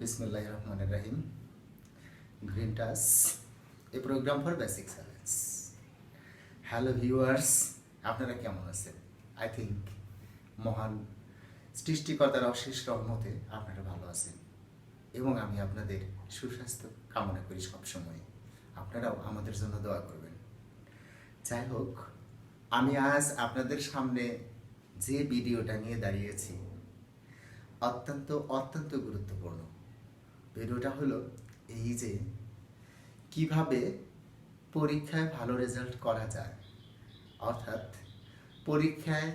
বিসমিল্লাহির রহমানির রহিম। Green touch, a program for basic science. Hello viewers, আপনারা কেমন আছেন? আই থিঙ্ক মহান সৃষ্টিকর্তার অশেষ রহমতে আপনারা ভালো আছেন এবং আমি আপনাদের সুস্বাস্থ্য কামনা করি সবসময়। আপনারাও আমাদের জন্য দোয়া করবেন। যাই হোক, আমি আজ আপনাদের সামনে যে ভিডিওটা নিয়ে দাঁড়িয়েছি অত্যন্ত অত্যন্ত গুরুত্বপূর্ণ। ভিডিওটা হলো এই যে কিভাবে পরীক্ষায় ভালো রেজাল্ট করা যায়, অর্থাৎ পরীক্ষায়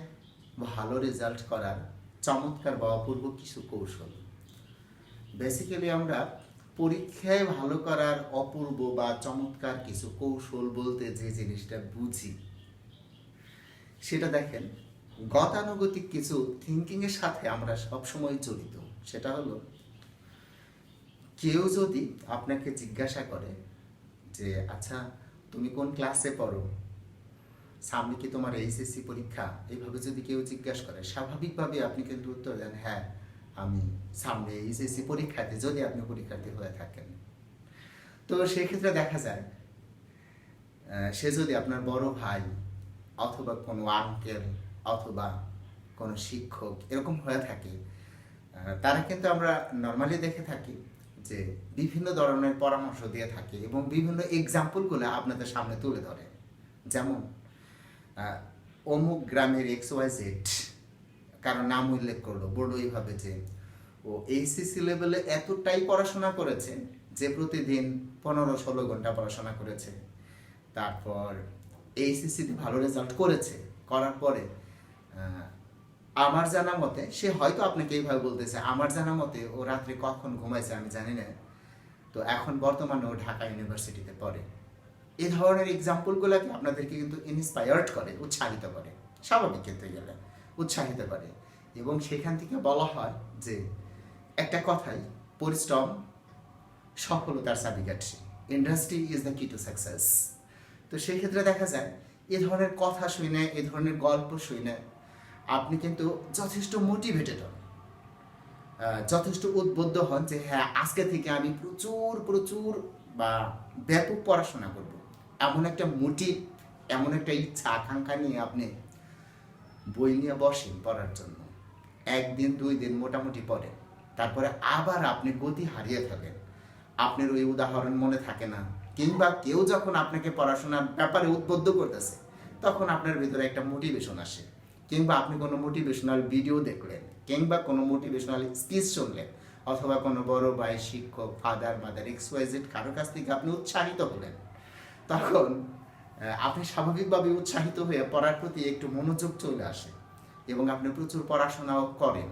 ভালো রেজাল্ট করার চমৎকার বা অপূর্ব কিছু কৌশল। বেসিক্যালি আমরা পরীক্ষায় ভালো করার অপূর্ব বা চমৎকার কিছু কৌশল বলতে যে জিনিসটা বুঝি সেটা দেখেন, গতানুগতিক কিছু থিঙ্কিংয়ের সাথে আমরা সবসময় জড়িত। সেটা হলো, কেউ যদি আপনাকে জিজ্ঞাসা করে যে আচ্ছা তুমি কোন ক্লাসে পড়ো, সামনে কি তোমার এইচএসসি পরীক্ষা, এইভাবে যদি কেউ জিজ্ঞাসা করে, স্বাভাবিকভাবে আপনি কিন্তু উত্তর দেন হ্যাঁ আমি সামনে এইচএসসি পরীক্ষাতে, যদি আপনি পরীক্ষার্থী হয়ে থাকেন। তো সেক্ষেত্রে দেখা যায় সে যদি আপনার বড় ভাই অথবা কোনো আঙ্কেল অথবা কোনো শিক্ষক এরকম হয়ে থাকে, তারা কিন্তু আমরা নর্মালি দেখে থাকি যে বিভিন্ন ধরনের পরামর্শ দিয়ে থাকে এবং বিভিন্ন এক্সাম্পলগুলো আপনাদের সামনে তুলে ধরে। যেমন অমুক গ্রামের XYZ কারো নাম উল্লেখ করলো, বললো এইভাবে যে ও এইচএসসি লেভেলে এতটাই পড়াশোনা করেছে যে প্রতিদিন 15-16 ঘন্টা পড়াশোনা করেছে, তারপর এইচএসসিতে ভালো রেজাল্ট করেছে, করার পরে আমার জানা মতে, সে হয়তো আপনাকে এইভাবে বলতেছে আমার জানা মতে ও রাত্রে কখন ঘুমাইছে আমি জানি না, তো এখন বর্তমানে ও ঢাকা ইউনিভার্সিটিতে পড়ে। এই ধরনের এক্সাম্পলগুলোকে আপনাদেরকে কিন্তু ইন্সপায়ার্ড করে, উৎসাহিত করে, স্বাভাবিক ক্ষেত্রে গেলে উৎসাহিত করে। এবং সেখান থেকে বলা হয় যে একটা কথাই, পরিশ্রম সফলতার চাবিকাঠি, ইন্ডাস্ট্রি ইজ দ্য কি টু সাকসেস। তো সেই ক্ষেত্রে দেখা যায় এ ধরনের কথা শুনে, এ ধরনের গল্প শুনে আপনি কিন্তু যথেষ্ট মোটিভেটেড হন, যথেষ্ট উদ্বুদ্ধ হন যে হ্যাঁ আজকে থেকে আমি প্রচুর প্রচুর বা ব্যাপক পড়াশোনা করব। এমন একটা মোটিভ, এমন একটা ইচ্ছা আকাঙ্ক্ষা নিয়ে আপনি বই নিয়ে বসেন পড়ার জন্য। 1 দিন 2 দিন মোটামুটি পড়েন, তারপরে আবার আপনি গতি হারিয়ে থাকেন, আপনার ওই উদাহরণ মনে থাকে না, কিংবা কেউ যখন আপনাকে পড়াশোনার ব্যাপারে উদ্বুদ্ধ করতেছে তখন আপনার ভিতরে একটা মোটিভেশন আসে, কিংবা আপনি কোনো মোটিভেশনাল ভিডিও দেখলেন, কিংবা কোনো মোটিভেশনাল স্পিচ শুনলেন, অথবা কোনো বড় ভাই, শিক্ষক, ফাদার, মাদার, XYZ কারোর কাছ থেকে আপনি উৎসাহিত হলেন, তখন আপনি স্বাভাবিকভাবে উৎসাহিত হয়ে পড়ার প্রতি একটু মনোযোগ চলে আসে এবং আপনি প্রচুর পড়াশোনাও করেন।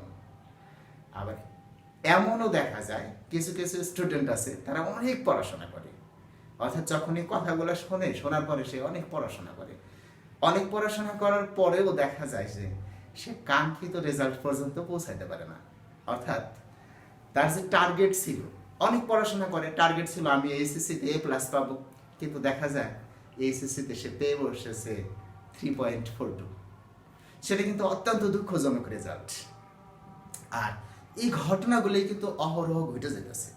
আবার এমনও দেখা যায় কিছু কিছু স্টুডেন্ট আছে তারা অনেক পড়াশোনা করে, অর্থাৎ যখন এই কথাগুলো শোনে, শোনার পরে সে অনেক পড়াশোনা করে, অনেক পড়াশোনা করার পরেও দেখা যায় যে সে কাঙ্ক্ষিত রেজাল্ট পর্যন্ত পৌঁছাইতে পারে না। অর্থাৎ তার যে টার্গেট ছিল, অনেক পড়াশোনা করে, টার্গেট ছিল আমি এইচএসসিতে A+ পাবো, কিন্তু দেখা যায় এইচএসসিতে সে পেয়ে বসেছে 3.42। সেটা কিন্তু অত্যন্ত দুঃখজনক রেজাল্ট। আর এই ঘটনাগুলোই কিন্তু অহরহ ঘটে যেতেছে।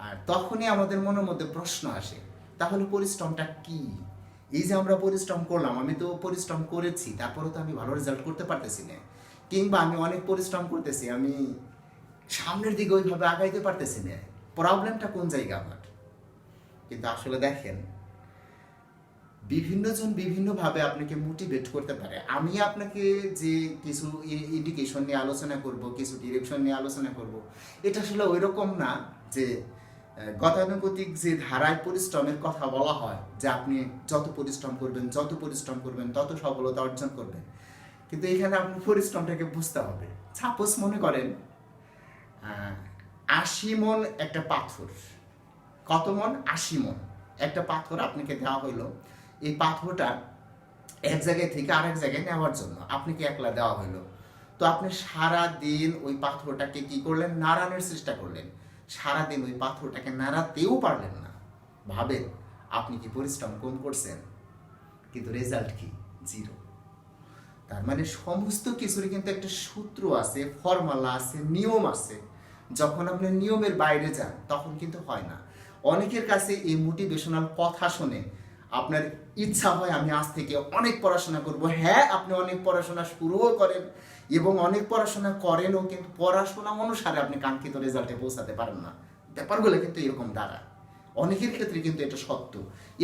আর তখনই আমাদের মনের মধ্যে প্রশ্ন আসে, তাহলে পরিশ্রমটা কি? এই যে আমরা পরিশ্রম করলাম, আমি তো পরিশ্রম করেছি, তারপরে তো আমি ভালো রেজাল্ট করতে পারতেছি না, কিংবা আমি অনেক পরিশ্রম করতেছি, আমি সামনের দিকে ওইভাবে আগাইতে পারতেছি না, প্রবলেমটা কোন জায়গা আমার? কিন্তু আসলে দেখেন, বিভিন্নজন বিভিন্নভাবে আপনাকে মোটিভেট করতে পারে। আমি আপনাকে যে কিছু এডুকেশন নিয়ে আলোচনা করব, কিছু ডিরেকশন নিয়ে আলোচনা করব, এটা আসলে ওই রকম না যে গতানুগতিক যে ধারায় পরিশ্রমের কথা বলা হয় যে আপনি যত পরিশ্রম করবেন, যত পরিশ্রম করবেন তত সফলতা অর্জন করবেন। কিন্তু এখানে আপনি পরিশ্রমটাকে বুঝতে হবে। সাপোজ মনে করেন 80 মণ একটা পাথর, কত মণ? 80 মণ একটা পাথর আপনাকে দেওয়া হইলো। এই পাথরটা এক জায়গায় থেকে আরেক জায়গায় নেওয়ার জন্য আপনাকে একলা দেওয়া হইলো। তো আপনি সারা দিন ওই পাথরটাকে কি করলেন? নাড়ানোর চেষ্টা করলেন। সারাদিন ওই পাথরটাকে নাড়াতেও পারলেন না। ভাবেন আপনি কি পরিশ্রম কম করছেন? কিন্তু রেজাল্ট কি? 0। তার মানে সমস্ত কিছুরই কিন্তু একটা সূত্র আছে, ফর্মুলা আছে, নিয়ম আছে। যখন আপনি নিয়মের বাইরে যান তখন কিন্তু হয় না। অনেকের কাছে এই মোটিভেশনাল কথা শুনে আপনার ইচ্ছা হয় আমি আজ থেকে অনেক পড়াশোনা করব। হ্যাঁ, আপনি অনেক পড়াশোনা শুরুও করেন এবং অনেক পড়াশোনা করেনও, কিন্তু পড়াশোনা অনুসারে আপনি কাঙ্ক্ষিত রেজাল্টে পৌঁছাতে পারেন না। ব্যাপারগুলো কিন্তু এরকম দাঁড়ায়, অনেকের ক্ষেত্রে কিন্তু এটা সত্য।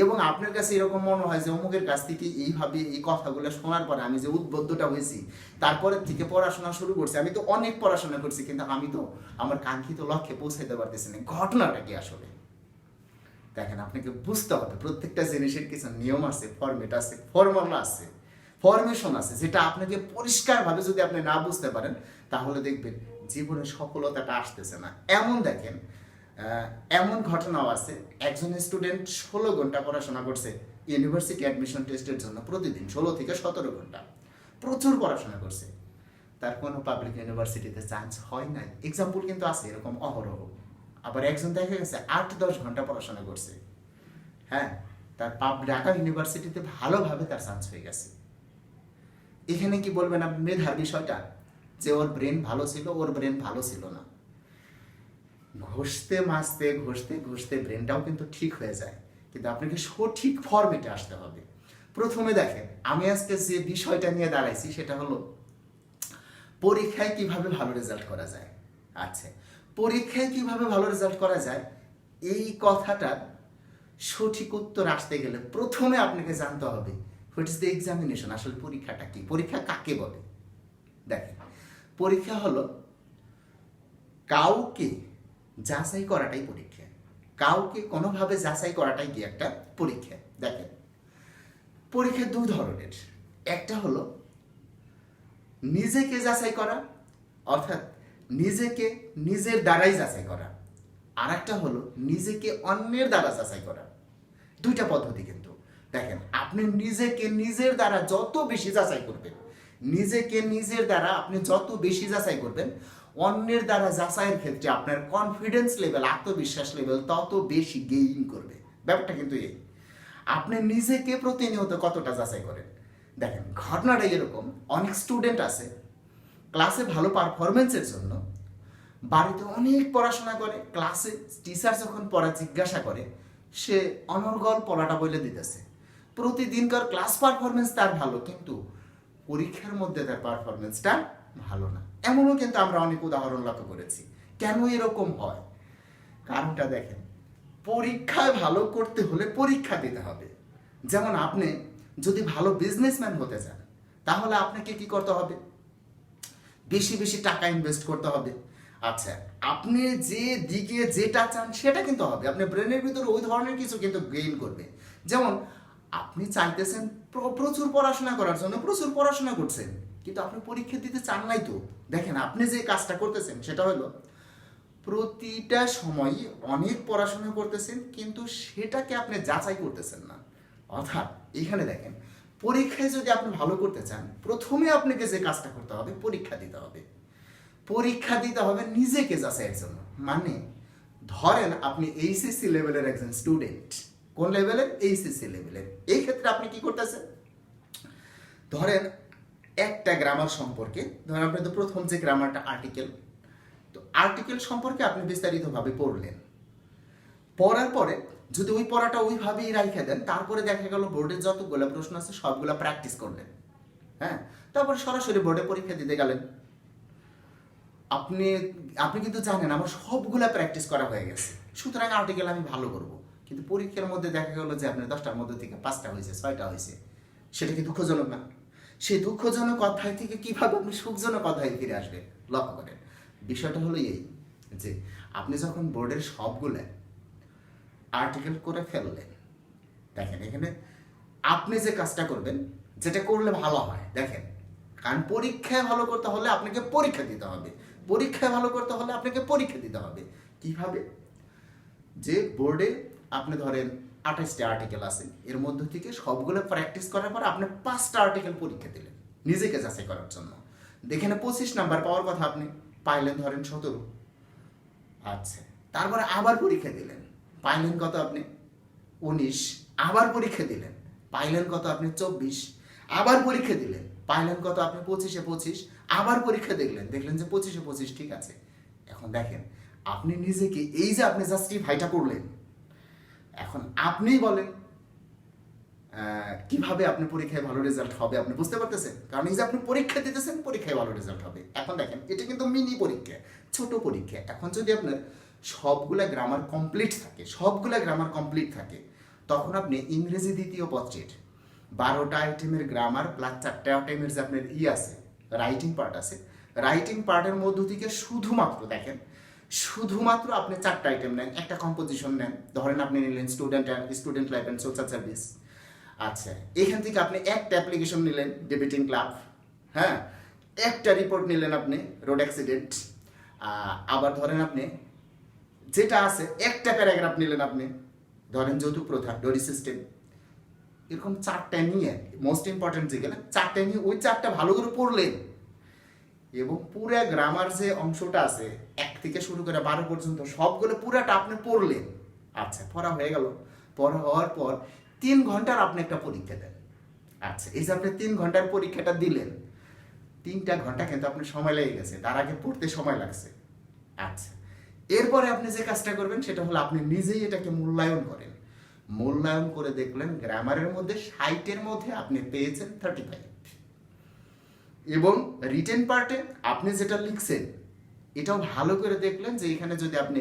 এবং আপনার কাছে এরকম মনে হয় যে অমুকের কাছ থেকে এইভাবে এই কথাগুলো শোনার পরে আমি যে উদ্বুদ্ধটা হয়েছি, তারপরের থেকে পড়াশোনা শুরু করছি, আমি তো অনেক পড়াশোনা করছি কিন্তু আমি তো আমার কাঙ্ক্ষিত লক্ষ্যে পৌঁছাতে পারতেছি না। ঘটনাটা কি আসলে? দেখেন, আপনাকে বুঝতে হবে প্রত্যেকটা জিনিসের কিছু নিয়ম আছে, ফরম্যাট আছে, ফর্মুলা আছে, ফরমেশন আছে, যেটা আপনাকে পরিষ্কারভাবে যদি আপনি না বুঝতে পারেন তাহলে দেখবেন জীবনে সফলতাটা আসতেছে না। দেখেন, এমন ঘটনাও আছে, একজন স্টুডেন্ট 16 ঘন্টা পড়াশোনা করছে ইউনিভার্সিটি অ্যাডমিশন টেস্টের জন্য, প্রতিদিন 16 থেকে 17 ঘন্টা প্রচুর পড়াশোনা করছে, তার কোনো পাবলিক ইউনিভার্সিটিতে চান্স হয় নাই। এক্সাম্পল কিন্তু আছে এরকম অহরহ। আবার একজন দেখা গেছে 8-10 ঘন্টা পড়াশোনা করছে, হ্যাঁ, তার ঢাকা ইউনিভার্সিটিতে ভালোভাবে তার চান্স হয়ে গেছে। এখানে কি বলবেন আপনি মেধার বিষয়টা, যে ওর ব্রেন ভালো ছিল, ওর ব্রেন ভালো ছিল না। ঘষতে মাঝতে ঘষতে ঘষতে ব্রেনটাও কিন্তু ঠিক হয়ে যায়, কিন্তু আপনাকে সঠিক ফর্মেটে আসতে হবে। প্রথমে দেখেন, আমি আজকে যে বিষয়টা নিয়ে দাঁড়াইছি সেটা হলো পরীক্ষায় কিভাবে ভালো রেজাল্ট করা যায়। আচ্ছা, পরীক্ষায় কিভাবে ভালো রেজাল্ট করা যায়, এই কথাটার সঠিক উত্তর আসতে গেলে প্রথমে আপনাকে জানতে হবে হোয়াট ইজ দ্য এক্সামিনেশন, আসলে পরীক্ষাটা কি, পরীক্ষা কাকে বলে। দেখেন, পরীক্ষা হলো কাউকে যাচাই করাটাই পরীক্ষা, কাউকে কোনোভাবে যাচাই করাটাই কি একটা পরীক্ষা। দেখেন, পরীক্ষা দুই ধরনের, একটা হলো নিজেকে যাচাই করা, অর্থাৎ নিজেকে নিজের দ্বারাই যাচাই করা, আর একটা হলো নিজেকে অন্যের দ্বারা যাচাই করা। দুইটা পদ্ধতি কিন্তু। দেখেন, আপনি নিজেকে নিজের দ্বারা যত বেশি যাচাই করবেন, নিজেকে নিজের দ্বারা আপনি যত বেশি যাচাই করবেন, অন্যের দ্বারা যাচাইয়ের ক্ষেত্রে আপনার কনফিডেন্স লেভেল, আত্মবিশ্বাস লেভেল তত বেশি গেইন করবে। ব্যাপারটা কিন্তু এই, আপনি নিজেকে প্রতিনিয়ত কতটা যাচাই করেন। দেখেন, ঘটনাটা এরকম, অনেক স্টুডেন্ট আছে ক্লাসে ভালো পারফরমেন্সের জন্য বাড়িতে অনেক পড়াশোনা করে, ক্লাসে টিচার যখন পড়া জিজ্ঞাসা করে সে অনর্গল পড়াটা বলে দিতেছে, প্রতিদিনকার ক্লাস পারফরমেন্স তার ভালো, কিন্তু পরীক্ষার মধ্যে তার পারফরমেন্সটা ভালো না। এমনও কিন্তু আমরা অনেক উদাহরণ লক্ষ্য করেছি। কেন এরকম হয়? কারণটা দেখেন, পরীক্ষায় ভালো করতে হলে পরীক্ষা দিতে হবে। যেমন আপনি যদি ভালো বিজনেসম্যান হতে চান তাহলে আপনাকে কি করতে হবে? বেশি বেশি টাকা ইনভেস্ট করতে হবে। আচ্ছা, আপনি যে দিকে যেটা চান সেটা কিন্তু হবে, আপনি ব্রেনের ভিতরে ওই ধরনের কিছু কিন্তু গেইন করবে। যেমন আপনি চাইতেছেন প্রচুর পড়াশোনা করার জন্য, প্রচুর পড়াশোনা করছেন, কিন্তু আপনি পরীক্ষা দিতে চান নাই তো। দেখেন, আপনি যে কাজটা করতেছেন সেটা হলো প্রতিটা সময় অনেক পড়াশোনা করতেছেন, কিন্তু সেটাকে আপনি যাচাই করতেছেন না। অর্থাৎ এখানে দেখেন, পরীক্ষায় যদি আপনি ভালো করতে চান, প্রথমে আপনাকে যে কাজটা করতে হবে পরীক্ষা দিতে হবে। পরীক্ষা দিতে হবে নিজেকে যাচাইয়ের জন্য। মানে ধরেন আপনি এইচএসসি লেভেলের একজন স্টুডেন্ট। কোন লেভেলের? এইচএসসি লেভেলের। এই ক্ষেত্রে আপনি কি করতেছেন? ধরেন একটা গ্রামার সম্পর্কে, ধরেন আপনি তো প্রথম যে গ্রামারটা আর্টিকেল, তো আর্টিকেল সম্পর্কে আপনি বিস্তারিতভাবে পড়লেন, পড়ার পরে যদি ওই পড়াটা ওইভাবেই রাইখে দেন, তারপরে দেখা গেল বোর্ডের যতগুলো প্রশ্ন আছে সবগুলো প্র্যাকটিস করলেন, হ্যাঁ, তারপরে সরাসরি বোর্ডে পরীক্ষা দিতে গেলেন। আপনি আপনি কিন্তু জানেন আমার সবগুলা প্র্যাকটিস করা হয়ে গেছে, সুতরাং আর্টিকেল আমি ভালো করব, কিন্তু পরীক্ষার মধ্যে দেখা গেল যে আপনার 10টার মধ্যে থেকে 5টা হয়েছে, 6টা হয়েছে। সেটা কি দুঃখজনক না? সেই দুঃখজনক অধ্যায় থেকে কিভাবে আপনি সুখজনক অধ্যায় ফিরে আসবেন? লক্ষ্য করেন, বিষয়টা হলো এই যে আপনি যখন বোর্ডের সবগুলা আর্টিকেল করে ফেললেন, দেখেন এখানে আপনি যে কাজটা করবেন, যেটা করলে ভালো হয়, দেখেন, কারণ পরীক্ষায় ভালো করতে হলে আপনাকে পরীক্ষা দিতে হবে, পরীক্ষায় ভালো করতে হলে আপনাকে পরীক্ষা দিতে হবে। কিভাবে? যে বোর্ডে আপনি ধরেন 28টা আর্টিকেল আছে, এর মধ্যে থেকে সবগুলো প্র্যাকটিস করার পর আপনি 5টা আর্টিকেল পরীক্ষা দিলেন নিজেকে যাচাই করার জন্য। এখানে 25 নাম্বার পাওয়ার কথা, আপনি পাইলেন ধরেন 17। আচ্ছা, তারপরে আবার পরীক্ষা দিলেন, পাইলেন কত আপনি? 19। আবার পরীক্ষা দিলেন, পাইলেন কত আপনি? 24। আবার পরীক্ষা দিলেন, পাইলেন কত আপনি? 25-এ 25। আবার পরীক্ষা দেখলেন, দেখলেন যে 25-এ 25 ঠিক আছে। এখন দেখেন আপনি নিজেকে এই যে আপনি জাস্টিফাইটা করলেন, এখন আপনিই বলেন কিভাবে আপনি পরীক্ষায় ভালো রেজাল্ট হবে আপনি বুঝতে পারতেছেন? কারণ এই যে আপনি পরীক্ষা দিতেছেন, পরীক্ষায় ভালো রেজাল্ট হবে। এখন দেখেন এটা কিন্তু মিনি পরীক্ষা, ছোট পরীক্ষা। এখন যদি আপনার সবগুলা গ্রামার কমপ্লিট থাকে তখন আপনি ইংরেজি দ্বিতীয় পত্রের 12টা আইটেমের গ্রামার প্লাস 4টা আইটেমের যে আপনার আছে রাইটিং পার্ট আছে, রাইটিং পার্টের মধ্য থেকে শুধুমাত্র আপনি 4টা আইটেম নেন, একটা কম্পোজিশন নেন, ধরেন আপনি নিলেন student life and social service. আচ্ছা, এখান থেকে আপনি একটা অ্যাপ্লিকেশন নিলেন ডেবিটিং ক্লাব, হ্যাঁ, একটা রিপোর্ট নিলেন আপনি রোড অ্যাক্সিডেন্ট, আবার ধরেন আপনি যেটা আছে একটা প্যারাগ্রাফ নিলেন আপনি ধরেন যৌতুক প্রথা ডোরি সিস্টেম, এরকম 4টা নিয়ে মোস্ট ইম্পর্টেন্ট যেগুলো 4টা নিয়ে ওই 4টা ভালো করে পড়লেন এবং পুরো গ্রামার যে অংশটা আছে 1 থেকে শুরু করে 12 পর্যন্ত সবগুলো পুরাটা আপনি পড়লেন। আচ্ছা, পড়া হয়ে গেল। পড়া হওয়ার পর 3 ঘন্টার আপনি একটা পরীক্ষা দেন। আচ্ছা, এই যে আপনি 3 ঘন্টার পরীক্ষাটা দিলেন, 3টা ঘন্টা কিন্তু আপনার সময় লেগে গেছে, তার আগে পড়তে সময় লাগছে। আচ্ছা, এরপরে আপনি যে কাজটা করবেন সেটা হলো আপনি নিজেই এটাকে মূল্যায়ন করে দেখলেন গ্রামারের মধ্যে 60-এর মধ্যে আপনি পেয়েছেন 35 এবং রিটেন পার্টে আপনি যেটা লিখছেন এটাও ভালো করে দেখলেন যে এখানে যদি আপনি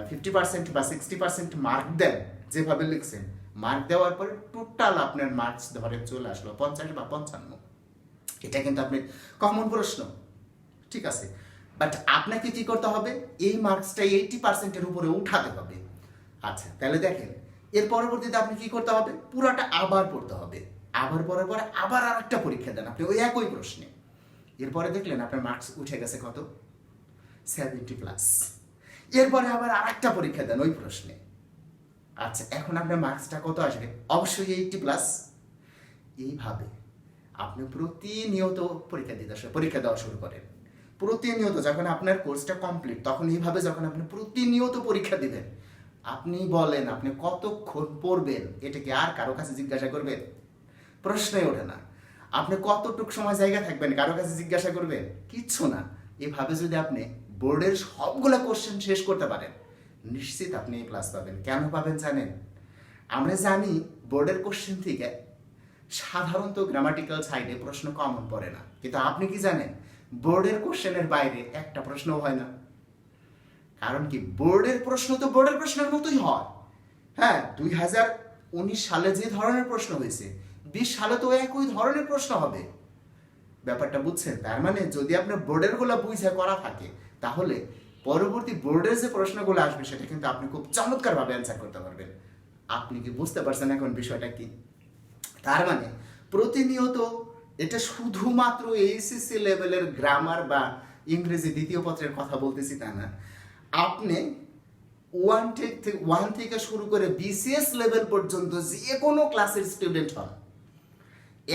50% বা 60% মার্ক দেন, যেভাবে লিখছেন মার্ক দেওয়ার পরে টোটাল আপনার মার্কস ধরে চলে আসলো 50 বা 55। এটা কিন্তু আপনি কমন প্রশ্ন, ঠিক আছে, বাট আপনাকে কি করতে হবে এই মার্কসটা 80%-এর উপরে উঠাতে হবে। আচ্ছা, তাহলে দেখেন এর পরবর্তীতে আপনি কি করতে হবে, পুরোটা আবার পড়তে হবে, আবার পড়ার পরে আবার আরেকটা পরীক্ষা দেন আপনি ওই একই প্রশ্নে। এরপরে দেখলেন আপনার মার্কস উঠে গেছে কত, 70+। এরপরে আবার আরেকটা পরীক্ষা দেন ওই প্রশ্নে। আচ্ছা, এখন আপনার মার্কসটা কত আসবে, অবশ্যই 80+। এইভাবে আপনি প্রতিনিয়ত পরীক্ষা দেওয়া শুরু করেন। প্রতিনিয়ত যখন আপনার কোর্সটা কমপ্লিট তখন এইভাবে যখন আপনি প্রতিনিয়ত পরীক্ষা দিবেন, আপনি বলেন আপনি কতক্ষণ পড়বেন, এটা কি আর কারো কাছে জিজ্ঞাসা করবেন? প্রশ্নই ওঠে না। আপনি কতটুকু সময় জায়গা থাকবেন কারো কাছে জিজ্ঞাসা করবেন? কিচ্ছু না। এভাবে যদি আপনি বোর্ডের সবগুলো কোশ্চেন শেষ করতে পারেন নিশ্চিত আপনি A+ পাবেন। কেন পাবেন জানেন? আমরা জানি বোর্ডের কোশ্চেন থেকে সাধারণত গ্রামাটিক্যাল সাইডে প্রশ্ন কমন পড়ে না, কিন্তু আপনি কি জানেন বোর্ডের কোশ্চেনের বাইরে একটা প্রশ্নও হয় না। কারণ কি, বোর্ডের প্রশ্ন তো বোর্ডের প্রশ্নের মতোই হয়। হ্যাঁ, 2019 সালে যে ধরনের প্রশ্ন হয়েছে 20 সালে তো একই ধরনের প্রশ্ন হবে। ব্যাপারটা বুঝছেন? তার মানে যদি আপনার বোর্ডের গুলো বুঝে করা থাকে তাহলে পরবর্তী বোর্ডের যে প্রশ্নগুলো আসবে সেটা কিন্তু আপনি খুব চমৎকারভাবে অ্যান্সার করতে পারবেন। আপনি কি বুঝতে পারছেন এখন বিষয়টা কি? তার মানে প্রতিনিয়ত এটা শুধুমাত্র এইচএসসি লেভেলের গ্রামার বা ইংরেজি দ্বিতীয় পত্রের কথা বলতেছি তা না, আপনি 1 থেকে শুরু করে বিসিএস লেভেল পর্যন্ত যে কোনো ক্লাসের স্টুডেন্ট হন,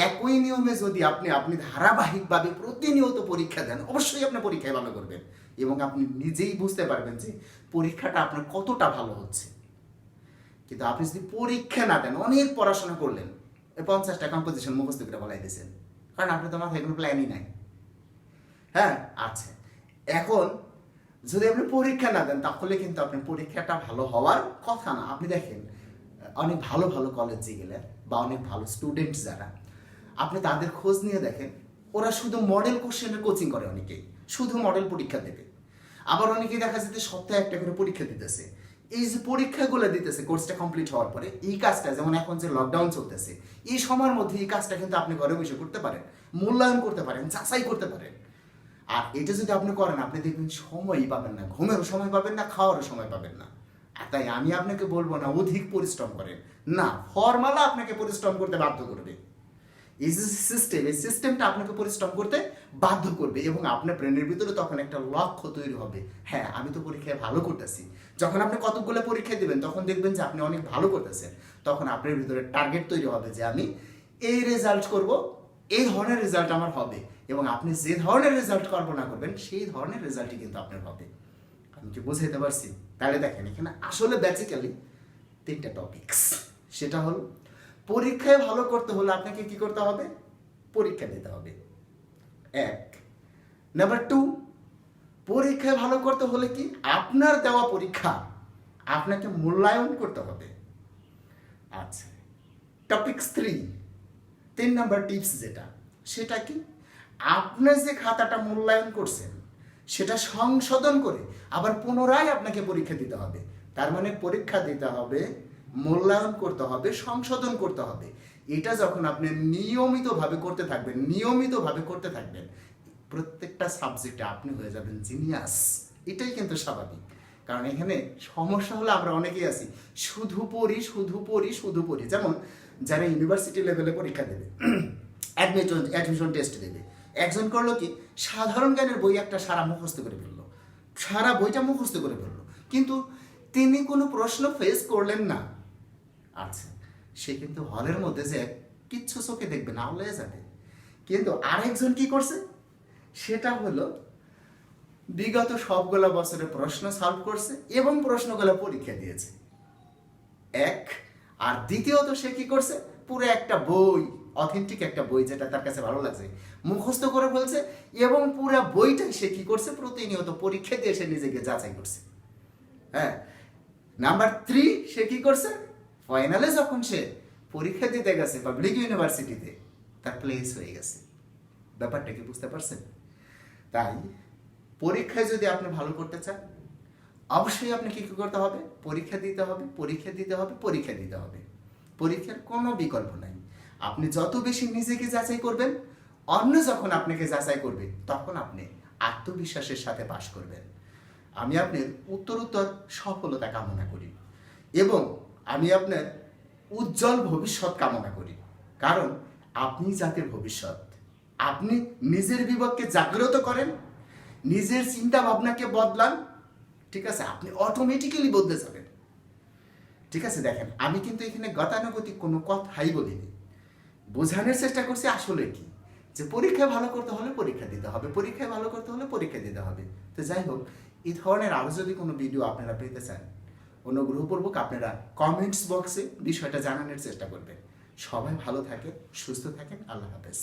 একই নিয়মে যদি আপনি ধারাবাহিকভাবে প্রতিনিয়ত পরীক্ষা দেন অবশ্যই আপনি পরীক্ষায় ভালো করবেন এবং আপনি নিজেই বুঝতে পারবেন যে পরীক্ষাটা আপনার কতটা ভালো হচ্ছে। কিন্তু আপনি যদি পরীক্ষা না দেন, অনেক পড়াশোনা করলেন, 50টা কম্পোজিশন মুখস্থ করে বলাই দিয়েছেন, কারণ আপনি তো মাথায় কোনো প্ল্যানই নাই। হ্যাঁ, আচ্ছা, এখন যদি আপনি পরীক্ষা না দেন তাহলে কিন্তু আপনার পরীক্ষাটা ভালো হওয়ার কথা না। আপনি দেখেন অনেক ভালো ভালো কলেজে গেলে বা অনেক ভালো স্টুডেন্ট যারা, আপনি তাদের খোঁজ নিয়ে দেখেন ওরা শুধু মডেল কোশ্চেনের কোচিং করে, অনেকেই শুধু মডেল পরীক্ষা দেবে, আবার অনেকেই দেখা যাচ্ছে সপ্তাহে একটা করে পরীক্ষা দিতেছে। এই যে পরীক্ষাগুলো দিতেছে কোর্সটা কমপ্লিট হওয়ার পরে, এই কাজটা যেমন এখন যে লকডাউন চলতেছে এই সময়ের মধ্যে এই কাজটা কিন্তু আপনি ঘরে বসে করতে পারেন, মূল্যায়ন করতে পারেন, যাচাই করতে পারেন। আর এটা যদি আপনি করেন আপনি দেখবেন সময়ই পাবেন না, ঘুমেরও সময় পাবেন না, খাওয়ারও সময় পাবেন না। আর তাই আমি আপনাকে বলবো না অধিক পরিশ্রম করেন, না, ফর্মালা আপনাকে পরিশ্রম করতে বাধ্য করবে। এই যে এই সিস্টেমটা আপনাকে পরিশ্রম করতে বাধ্য করবে এবং আপনার ব্রেনের ভিতরে তখন একটা লক্ষ্য তৈরি হবে, হ্যাঁ আমি তো পরীক্ষায় ভালো করতেছি। যখন আপনি কতগুলো পরীক্ষা দিবেন তখন দেখবেন যে আপনি অনেক ভালো করতেছেন, তখন আপনার ভিতরে টার্গেট তৈরি হবে যে আমি এই রেজাল্ট করব, এই ধরনের রেজাল্ট আমার হবে, এবং আপনি যে ধরনের রেজাল্ট কল্পনা করবেন সেই ধরনের রেজাল্টই কিন্তু আপনার হবে। আমি কি বুঝাইতে পারছি? তাহলে দেখেন এখানে আসলে বেসিক্যালি 3টা টপিকস। সেটা হলো পরীক্ষায় ভালো করতে হলে আপনাকে কি করতে হবে, পরীক্ষা দিতে হবে 1। নাম্বার 2, পরীক্ষায় ভালো করতে হলে কি আপনার দেওয়া পরীক্ষা আপনাকে মূল্যায়ন করতে হবে। আচ্ছা, টপিক 3 নাম্বার টিপস যেটা, সেটা কি আপনি যে খাতাটা মূল্যায়ন করছেন সেটা সংশোধন করে আবার পুনরায় আপনাকে পরীক্ষা দিতে হবে। তার মানে পরীক্ষা দিতে হবে, মূল্যায়ন করতে হবে, সংশোধন করতে হবে। এটা যখন আপনি নিয়মিতভাবে করতে থাকবেন প্রত্যেকটা সাবজেক্টে আপনি হয়ে যাবেন জিনিয়াস। এটাই কিন্তু স্বাভাবিক, কারণ এখানে সমস্যা হলো আমরা অনেকেই আছি শুধু পড়ি। যেমন যারা ইউনিভার্সিটি লেভেলে পরীক্ষা দেবে, অ্যাডমিশন টেস্ট দেবে, একজন করলো কি সাধারণ জ্ঞানের বই একটা সারা মুখস্থ করে ফেললো, সারা বইটা মুখস্থ করে ফেললো, কিন্তু তিনি কোনো প্রশ্ন ফেস করলেন না। আচ্ছা, সে কিন্তু হলের মধ্যে যে কিচ্ছু চোখে দেখবে না, আউলে যাবে। কিন্তু আরেকজন কি করছে, সেটা হলো বিগত সবগুলা বছরের প্রশ্ন সলভ করছে এবং প্রশ্নগুলো পরীক্ষা দিয়েছে এক। আর দ্বিতীয়ত সে কি করছে, পুরো একটা বই, অথেন্টিক একটা বই যেটা তার কাছে ভালো লাগছে, মুখস্থ করে ফেলছে এবং পুরো বইটাই সে কি করছে, প্রতিনিয়ত পরীক্ষা দিয়ে সে নিজেকে যাচাই করছে। হ্যাঁ, নাম্বার 3 সে কি করছে, ফাইনালে যখন সে পরীক্ষা দিতে গেছে পাবলিক ইউনিভার্সিটিতে, তার প্লেস হয়ে গেছে। ব্যাপারটা কি বুঝতে পারছেন? তাই পরীক্ষায় যদি আপনি ভালো করতে চান, অবশ্যই আপনাকে কি করতে হবে, পরীক্ষা দিতে হবে। পরীক্ষার কোনো বিকল্প নাই। আপনি যত বেশি নিজেকে যাচাই করবেন, অন্য যখন আপনাকে যাচাই করবে, তখন আপনি আত্মবিশ্বাসের সাথে পাশ করবেন। আমি আপনার উত্তরোত্তর সফলতা কামনা করি এবং আমি আপনার উজ্জ্বল ভবিষ্যৎ কামনা করি, কারণ আপনি জাতির ভবিষ্যৎ। আপনি নিজের বিবেককে জাগ্রত করেন, নিজের চিন্তা ভাবনাকে বদলান, ঠিক আছে, আপনি অটোমেটিক্যালি বদলে যাবেন। ঠিক আছে, দেখেন আমি কিন্তু এখানে গতানুগতিক কোনো কথাই বলিনি, বোঝানোর চেষ্টা করছি আসলে কি, যে পরীক্ষায় ভালো করতে হলে পরীক্ষা দিতে হবে। তো যাই হোক, এই ধরনের আরও যদি কোনো ভিডিও আপনারা পেতে চান, অনুগ্রহপূর্বক আপনারা কমেন্টস বক্সে বিষয়টা জানানোর চেষ্টা করবেন। সবাই ভালো থাকে, সুস্থ থাকেন, আল্লাহ হাফেজ।